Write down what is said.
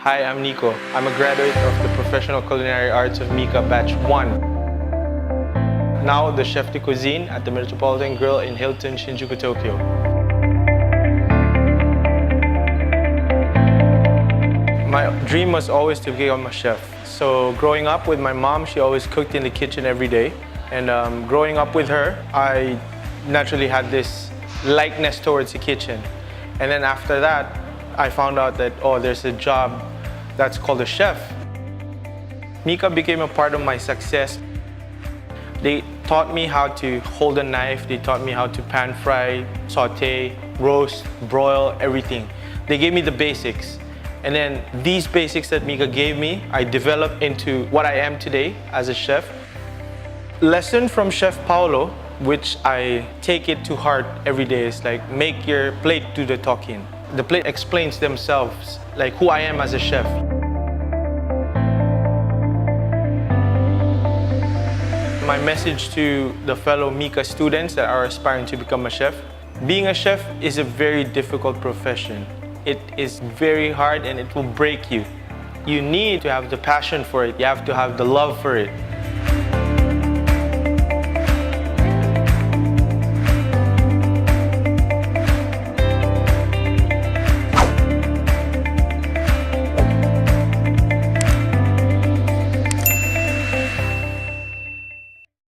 Hi, I'm Niko. I'm a graduate of the Professional Culinary Arts of MIHCA Batch 1. Now the Chef de Cuisine at the Metropolitan Grill in Hilton, Shinjuku, Tokyo. My dream was always to become a chef. So growing up with my mom, she always cooked in the kitchen every day. And growing up with her, I naturally had this likeness towards the kitchen. And then after that, I found out that, oh, there's a job that's called a chef. MIHCA became a part of my success. They taught me how to hold a knife. They taught me how to pan fry, saute, roast, broil, everything. They gave me the basics. And then these basics that MIHCA gave me, I developed into what I am today as a chef. Lesson from Chef Paolo, which I take it to heart every day, is like, make your plate do the talking. The plate explains themselves, like who I am as a chef. My message to the fellow MIHCA students that are aspiring to become a chef: being a chef is a very difficult profession. It is very hard and it will break you. You need to have the passion for it. You have to have the love for it.